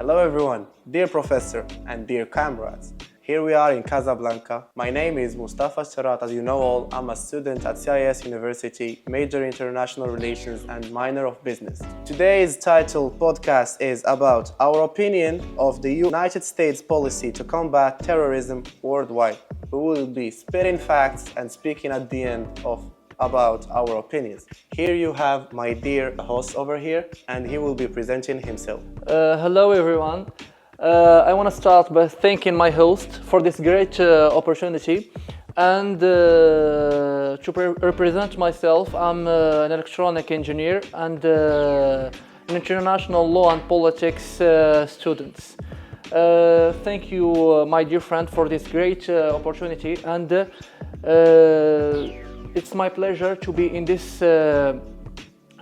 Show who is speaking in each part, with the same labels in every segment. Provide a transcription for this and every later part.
Speaker 1: Hello everyone, dear professor and dear comrades. Here we are in Casablanca. My name is Mustafa Sharat. As you know all, I'm a student at CIS University, major international relations and minor of business. Today's title podcast is about our opinion of the United States policy to combat terrorism worldwide. We will be spitting facts and speaking at the end about our opinions. Here you have my dear host over here, and he will be presenting himself.
Speaker 2: Hello everyone. I want to start by thanking my host for this great opportunity and to represent myself. I'm an electronic engineer and an international law and politics student. Thank you, my dear friend, for this great opportunity, and it's my pleasure to be in this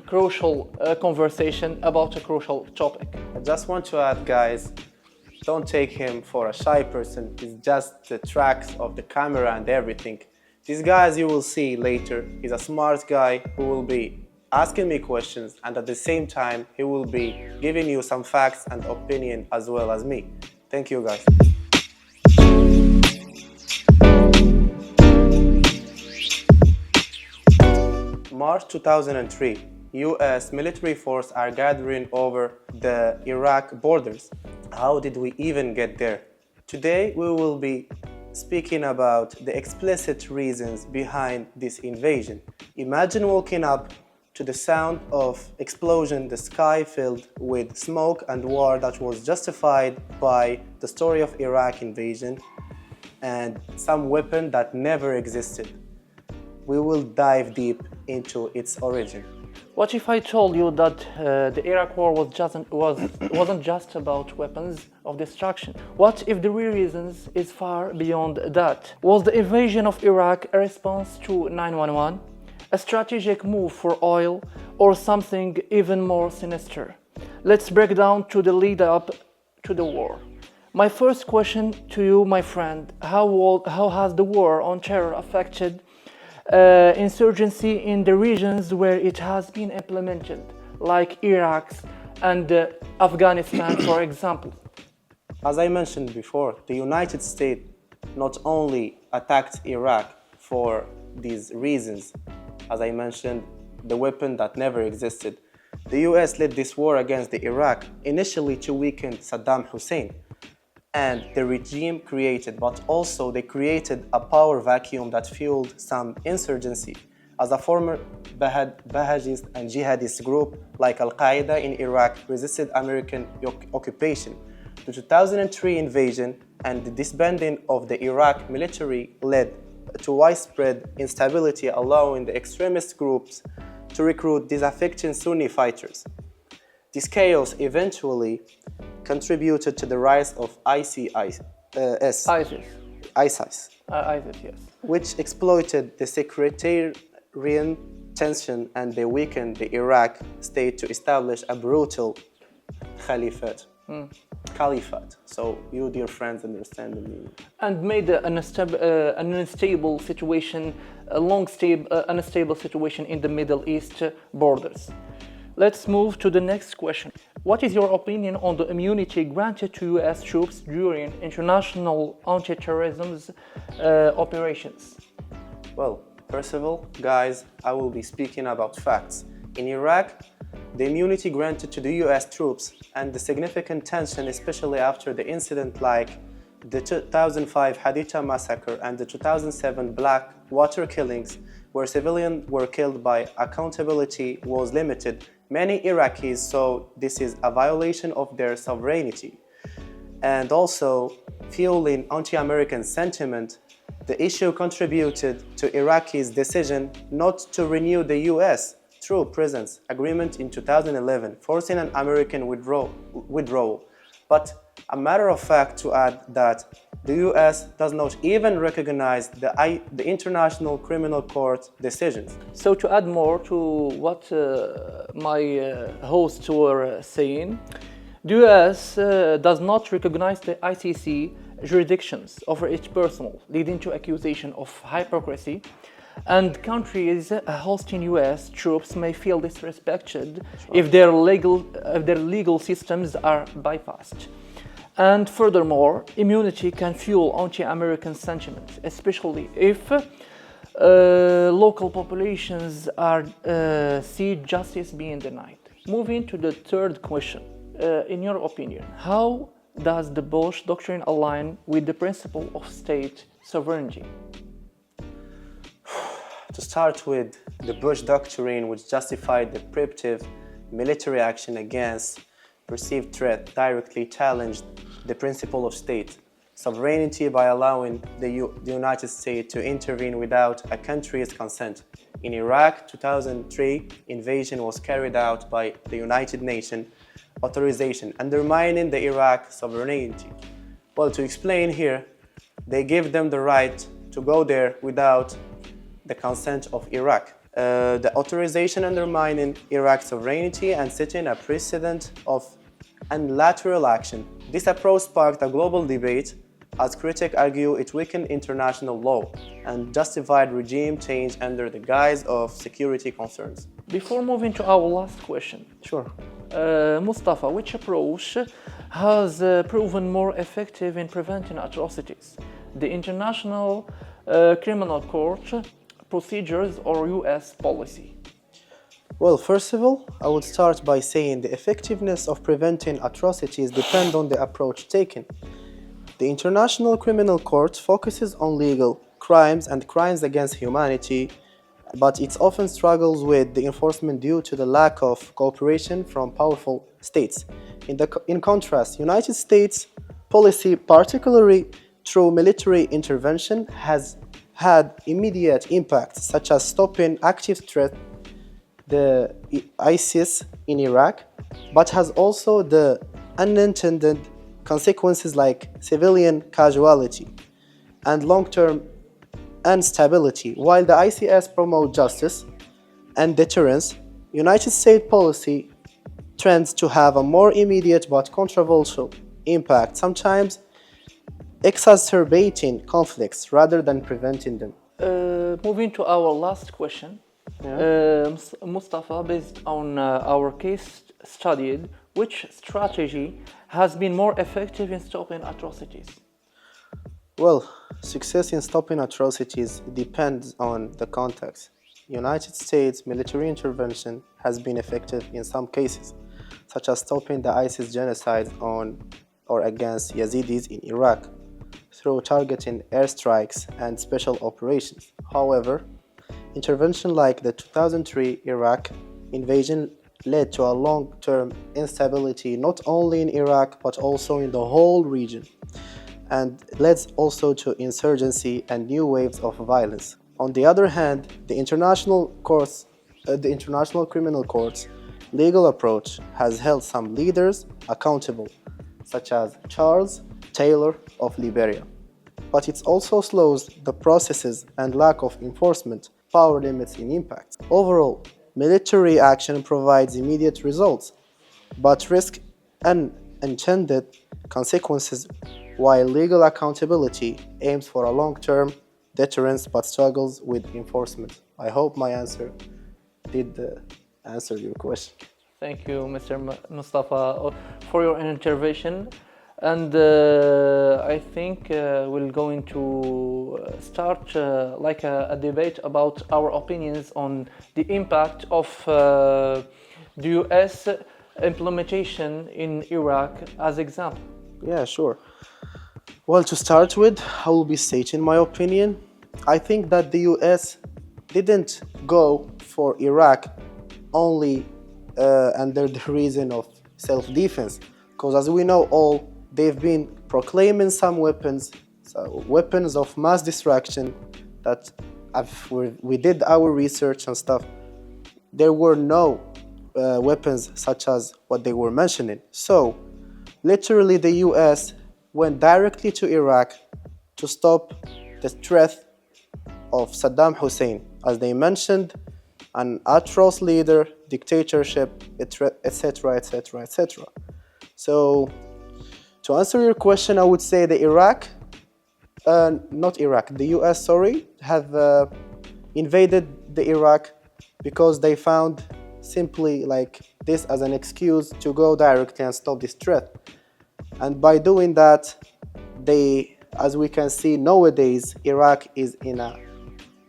Speaker 2: crucial conversation about a crucial topic.
Speaker 1: I just want to add, guys, don't take him for a shy person. It's just the tracks of the camera and everything. This guy, as you will see later, is a smart guy who will be asking me questions, and at the same time he will be giving you some facts and opinion as well as me. Thank you, guys. March 2003, US military forces are gathering over the Iraq borders. How did we even get there? Today we will be speaking about the explicit reasons behind this invasion. Imagine waking up to the sound of explosion, the sky filled with smoke and war that was justified by the story of Iraq invasion and some weapon that never existed. We will dive deep into its origin.
Speaker 2: What if I told you that the Iraq war wasn't just about weapons of destruction? What if the real reasons is far beyond that? Was the invasion of Iraq a response to 9/11, a strategic move for oil, or something even more sinister? Let's break down to the lead up to the war. My first question to you, my friend, how has the war on terror affected insurgency in the regions where it has been implemented, like Iraq and Afghanistan, for example?
Speaker 1: As I mentioned before, the United States not only attacked Iraq for these reasons, as I mentioned, the weapon that never existed. The US led this war against the Iraq initially to weaken Saddam Hussein and the regime created, but also they created a power vacuum that fueled some insurgency. As a former Bahajist and jihadist group like Al-Qaeda in Iraq resisted American occupation, the 2003 invasion and the disbanding of the Iraq military led to widespread instability, allowing the extremist groups to recruit disaffecting Sunni fighters. This chaos eventually contributed to the rise of ISIS,
Speaker 2: yes.
Speaker 1: Which exploited the sectarian tension, and they weakened the Iraq state to establish a brutal caliphate. So you, dear friends, understand the meaning.
Speaker 2: And made an unstable situation, unstable situation in the Middle East borders. Let's move to the next question. What is your opinion on the immunity granted to US troops during international anti-terrorism operations?
Speaker 1: Well, first of all, guys, I will be speaking about facts. In Iraq, the immunity granted to the US troops and the significant tension, especially after the incident like the 2005 Haditha massacre and the 2007 Blackwater killings, where civilians were killed by accountability, was limited. Many Iraqis saw this is a violation of their sovereignty. And also, fueling anti-American sentiment, the issue contributed to Iraqis' decision not to renew the US troop presence agreement in 2011, forcing an American withdrawal. But a matter of fact to add that the US does not even recognize the International Criminal Court decisions.
Speaker 2: So to add more to what my hosts were saying, the US does not recognize the ICC jurisdictions over its personnel, leading to accusation of hypocrisy And countries hosting US troops may feel disrespected if their legal systems are bypassed. And furthermore, immunity can fuel anti-American sentiments, especially if local populations are see justice being denied. Moving to the third question, in your opinion, how does the Bush Doctrine align with the principle of state sovereignty?
Speaker 1: To start with, the Bush Doctrine, which justified the preemptive military action against perceived threat, directly challenged the principle of state sovereignty by allowing the United States to intervene without a country's consent. In Iraq, 2003 invasion was carried out by the United Nations authorization, undermining the Iraq sovereignty. Well, to explain here, they give them the right to go there without the consent of Iraq. The authorization undermining Iraq's sovereignty and setting a precedent of unilateral action. This approach sparked a global debate, as critics argue it weakened international law and justified regime change under the guise of security concerns.
Speaker 2: Before moving to our last question,
Speaker 1: Sure.
Speaker 2: Mustafa, which approach has proven more effective in preventing atrocities? The International Criminal Court procedures or US policy?
Speaker 1: Well, first of all, I would start by saying the effectiveness of preventing atrocities depends on the approach taken. The International Criminal Court focuses on legal crimes and crimes against humanity, but it often struggles with the enforcement due to the lack of cooperation from powerful states. In contrast, United States policy, particularly through military intervention, has had immediate impacts, such as stopping active threat, the ISIS in Iraq, but has also the unintended consequences like civilian casualty and long-term instability. While the ICS promotes justice and deterrence, United States policy tends to have a more immediate but controversial impact, sometimes exacerbating conflicts rather than preventing them.
Speaker 2: Moving to our last question, Mustafa, based on our case studied, which strategy has been more effective in stopping atrocities?
Speaker 1: Well, success in stopping atrocities depends on the context. United States military intervention has been effective in some cases, such as stopping the ISIS genocide on or against Yazidis in Iraq through targeting airstrikes and special operations. However, intervention like the 2003 Iraq invasion led to a long-term instability not only in Iraq but also in the whole region, and led also to insurgency and new waves of violence. On the other hand, the International Criminal Court's legal approach has held some leaders accountable, such as Charles Taylor of Liberia. But it also slows the processes and lack of enforcement, power limits in impact. Overall, military action provides immediate results, but risks unintended consequences, while legal accountability aims for a long-term deterrence but struggles with enforcement. I hope my answer did answer your question.
Speaker 2: Thank you, Mr. Mustafa, for your intervention. And I think we're going to start like a debate about our opinions on the impact of the US implementation in Iraq as example.
Speaker 1: Yeah, sure. Well, to start with, I will be stating my opinion. I think that the US didn't go for Iraq only under the reason of self-defense, because as we know all, they've been proclaiming some weapons of mass destruction that we did our research and stuff. There were no weapons such as what they were mentioning. So, literally the US went directly to Iraq to stop the threat of Saddam Hussein, as they mentioned, an atrocious leader, dictatorship, etc., etc., etc. So, to answer your question, I would say the US, have invaded the Iraq because they found simply like this as an excuse to go directly and stop this threat. And by doing that, they, as we can see nowadays, Iraq is in a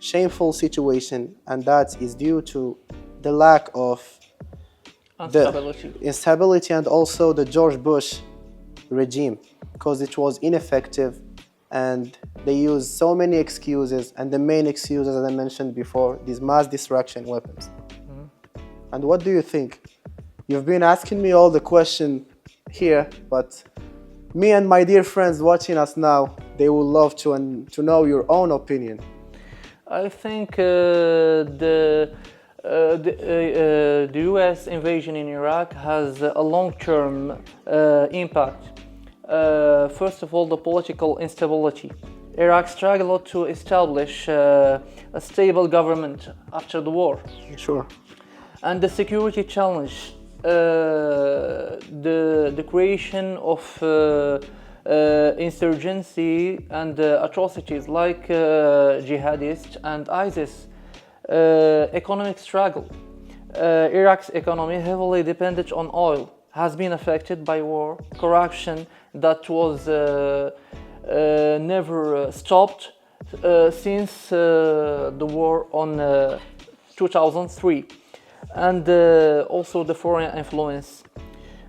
Speaker 1: shameful situation, and that is due to the lack of
Speaker 2: Instability.
Speaker 1: the instability and also the George Bush regime, because it was ineffective and they used so many excuses, and the main excuse, as I mentioned before, these mass destruction weapons. And what do you think? You've been asking me all the question here, but me and my dear friends watching us now, they would love to know your own opinion.
Speaker 2: I think the U.S. invasion in Iraq has a long-term impact. First of all, the political instability. Iraq struggled to establish a stable government after the war.
Speaker 1: Sure.
Speaker 2: And the security challenge, the creation of insurgency and atrocities like jihadists and ISIS, economic struggle. Iraq's economy, heavily dependent on oil, has been affected by war, corruption that was never stopped since the war on 2003. And also the foreign influence,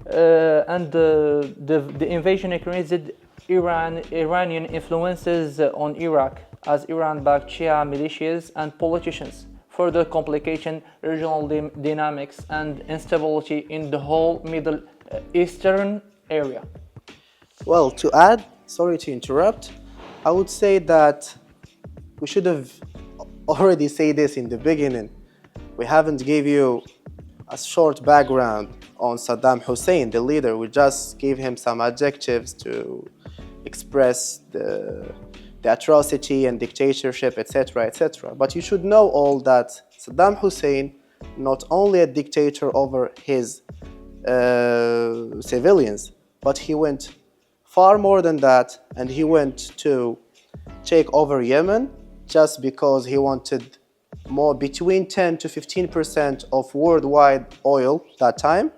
Speaker 2: and the invasion increased Iranian influences on Iraq as Iran backed Shia militias and politicians, further complicating regional dynamics and instability in the whole Middle Eastern area.
Speaker 1: Well, to add, sorry to interrupt, I would say that we should have already said this in the beginning. We haven't gave you a short background on Saddam Hussein, the leader. We just gave him some adjectives to express the atrocity and dictatorship, etc., etc. But you should know all that Saddam Hussein, not only a dictator over his civilians, but he went far more than that, and he went to take over Yemen just because he wanted more between 10 to 15% of worldwide oil that time,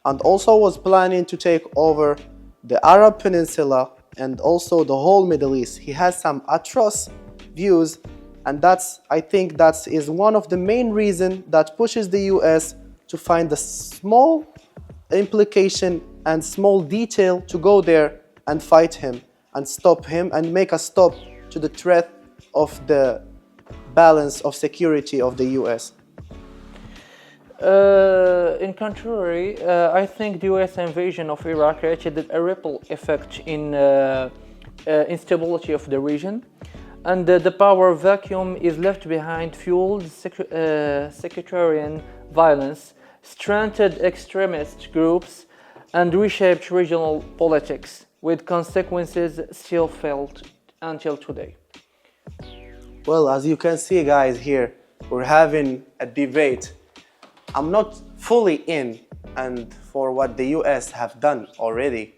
Speaker 1: and also was planning to take over the Arab Peninsula and also the whole Middle East. He has some atrocious views, and I think that is one of the main reasons that pushes the US to find a small implication and small detail to go there and fight him and stop him and make a stop to the threat of the balance of security of the US.
Speaker 2: In contrary, I think the US invasion of Iraq created a ripple effect in instability of the region, and the power vacuum is left behind fueled sectarian violence, strengthened extremist groups, and reshaped regional politics, with consequences still felt until today.
Speaker 1: Well, as you can see, guys, here we're having a debate. I'm not fully in and for what the US have done already,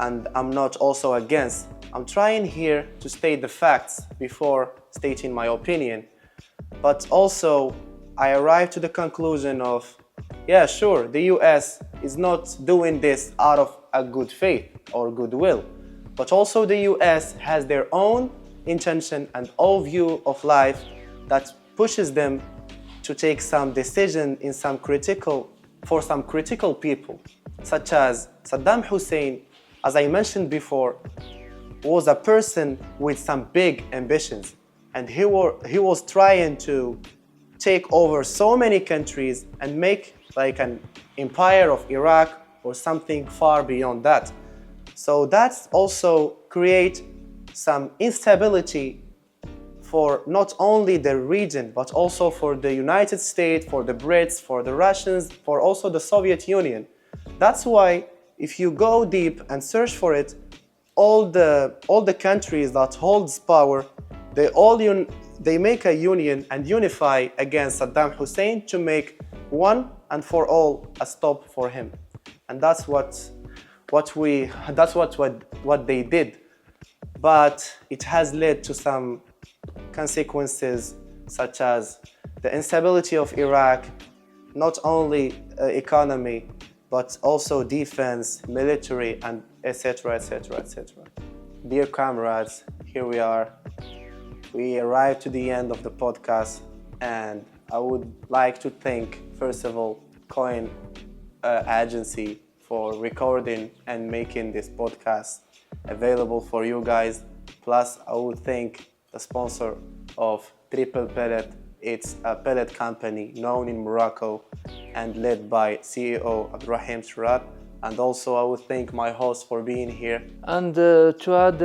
Speaker 1: and I'm not also against. I'm trying here to state the facts before stating my opinion, but also I arrived to the conclusion of, yeah, sure, the US is not doing this out of a good faith or goodwill, but also the US has their own intention and own view of life that pushes them to take some decision in for some critical people, such as Saddam Hussein, as I mentioned before, was a person with some big ambitions, and he was trying to take over so many countries and make like an empire of Iraq or something far beyond that. So that's also create some instability for not only the region, but also for the United States, for the Brits, for the Russians, for also the Soviet Union. That's why if you go deep and search for it, all the countries that holds power, they make a union and unify against Saddam Hussein to make one and for all a stop for him. And that's what they did. But it has led to some consequences, such as the instability of Iraq, not only economy, but also defense, military, and etc., etc., etc. Dear comrades, here we are. We arrived to the end of the podcast, and I would like to thank, first of all, Coin Agency for recording and making this podcast available for you guys. Plus, I would thank the sponsor of Triple Pellet. It's a pellet company known in Morocco and led by CEO Abdurrahim Shurat. And also I would thank my host for being here.
Speaker 2: And to add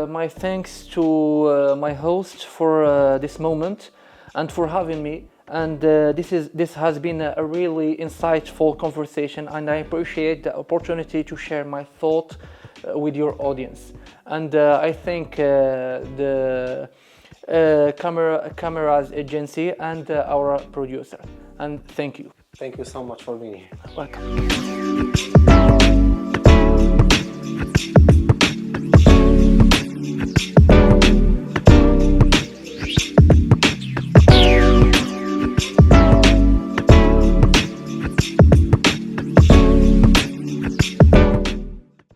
Speaker 2: my thanks to my host for this moment and for having me. And this has been a really insightful conversation, and I appreciate the opportunity to share my thought with your audience. And I thank the Cameras Agency and our producer. And thank you.
Speaker 1: Thank you so much for being here.
Speaker 2: Welcome.